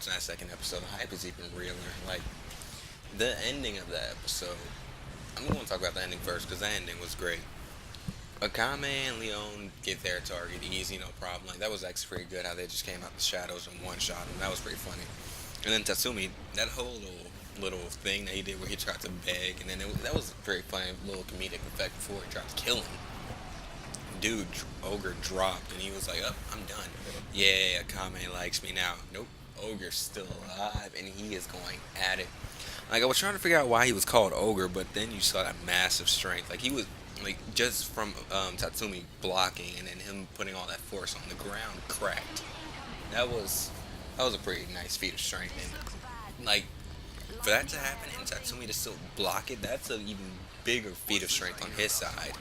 watching that second episode, the hype is even realer. Like the ending of that episode. I'm going to talk about the ending first because the ending was great. Akame and Leon get their target easy, no problem. Like that was actually pretty good how they just came out the shadows and one shot him. That was pretty funny. And then Tatsumi, that whole little thing that he did where he tried to beg, and then that was a very funny little comedic effect before he tried to kill him. Dude, Ogre dropped, and he was like, "Oh, I'm done." Yeah, Akame likes me now. Nope, Ogre's still alive, and he is going at it. Like I was trying to figure out why he was called Ogre, but then you saw that massive strength. Like he was like just from Tatsumi blocking, and then him putting all that force on the ground cracked. That was that was a pretty nice feat of strength, and like for that to happen and Tatsumi to still block it, that's an even bigger feat of strength on his side.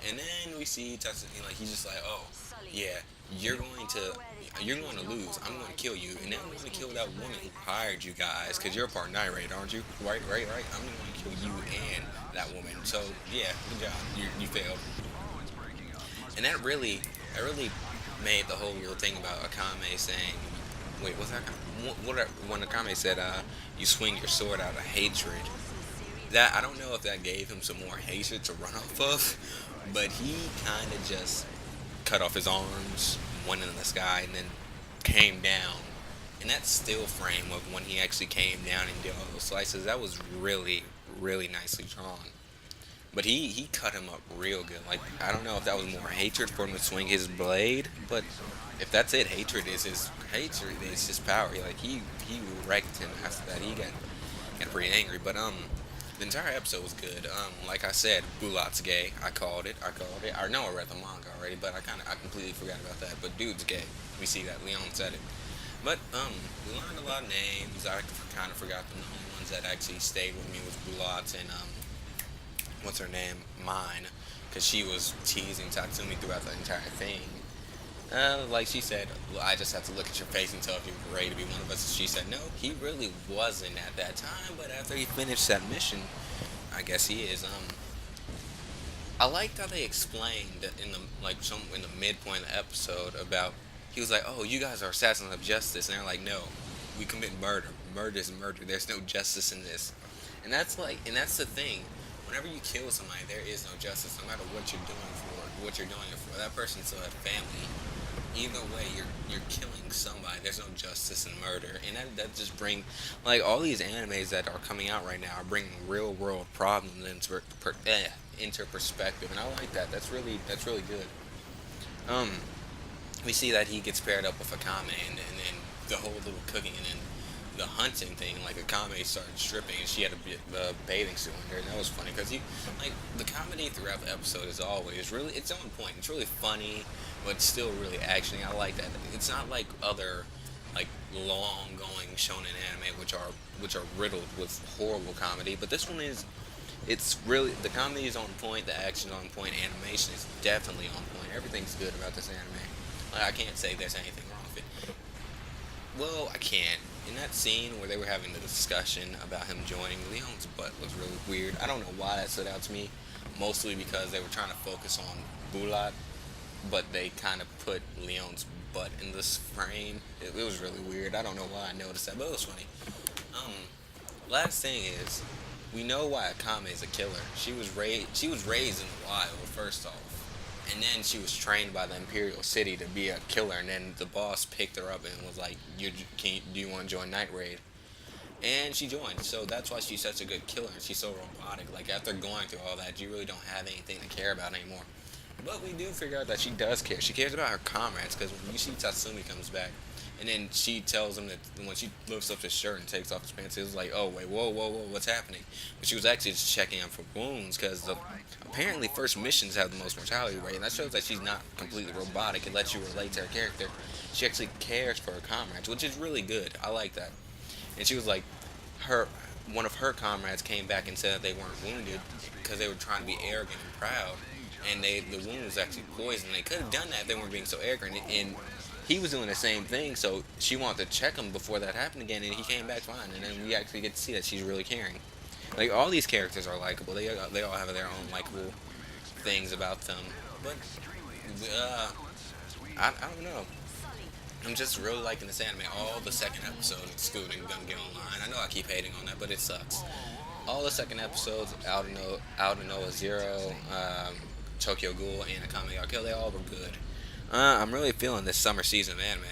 And then we see Tatsumi like he's just like, oh yeah, you're going to lose. I'm going to kill you, and then I'm going to kill that woman who hired you guys because you're a part Night Raid, aren't you? Right. I'm going to kill you and that woman. So yeah, good job. You failed. And that really made the whole little thing about Akame saying, wait, what's that? When Akame said, you swing your sword out of hatred. That I don't know if that gave him some more hatred to run off of, but he kind of just cut off his arms, went in the sky, and then came down. And that still frame of when he actually came down and did all those slices, that was really nicely drawn. But he cut him up real good. Like I don't know if that was more hatred for him to swing his blade, but if that's it, hatred is his power. Like he wrecked him after that. He got pretty angry. But the entire episode was good. Like I said, Bulat's gay. I called it. I know I read the manga already, but I completely forgot about that. But dude's gay. We see that Leon said it. But we learned a lot of names. I kind of forgot them. The only ones that actually stayed with me was Bulat and what's her name, mine, because she was teasing Tatsumi throughout the entire thing. Like she said, well, I just have to look at your face and tell if you're ready to be one of us. She said, no, he really wasn't at that time, but after he finished that mission, I guess he is. I liked how they explained in the in the midpoint of the episode about he was like, oh, you guys are assassins of justice, and they're like, no, we commit murder. Murder is murder. There's no justice in this, and that's the thing. Whenever you kill somebody, there is no justice, no matter what you're doing for, what you're doing it for. That person still has family. Either way, you're killing somebody. There's no justice in murder, and that just bring like all these animes that are coming out right now are bringing real world problems into perspective, and I like that. That's really good. Um, we see that he gets paired up with Akame, and then the whole little cooking, and then the hunting thing. Like Akame started stripping, and she had a bathing suit on her, and that was funny because he like the comedy throughout the episode is always really it's on point. It's really funny, but still really actiony. I like that. It's not like other like long going shonen anime which are riddled with horrible comedy, but this one is it's really the comedy is on point, the action on point, animation is definitely on point. Everything's good about this anime. Like, I can't say there's anything wrong with it. Well, I can't. In that scene where they were having the discussion about him joining, Leon's butt was really weird. I don't know why that stood out to me. Mostly because they were trying to focus on Bulat, but they kind of put Leon's butt in this frame. It was really weird. I don't know why I noticed that, but it was funny. Um, Last thing is, we know why Akame is a killer. She was raised in the wild, first off, and then she was trained by the Imperial City to be a killer. And then the boss picked her up and was like, Do you want to join Night Raid?" And she joined. So that's why she's such a good killer. And she's so robotic. Like after going through all that, you really don't have anything to care about anymore. But we do figure out that she does care. She cares about her comrades because when you see Tatsumi comes back, and then she tells him that when she lifts up his shirt and takes off his pants, it was like, oh wait, whoa, what's happening? But she was actually just checking out for wounds because apparently first missions have the most mortality rate, and that shows that she's not completely robotic. It lets you relate to her character. She actually cares for her comrades, which is really good. I like that. And she was like, her one of her comrades came back and said that they weren't wounded because they were trying to be arrogant and proud, and the wound was actually poison. They could have done that if they weren't being so arrogant, and he was doing the same thing. So she wanted to check him before that happened again, and he came back fine. And then we actually get to see that she's really caring. Like all these characters are likable. They all have their own likable things about them. But I don't know. I'm just really liking this anime. All the second episode, excluding Gun Get Online. I know I keep hating on that, but it sucks. All the second episodes, Out of Noah Zero, Tokyo Ghoul, and Akame Ga Kill, they all were good. I'm really feeling this summer season of anime.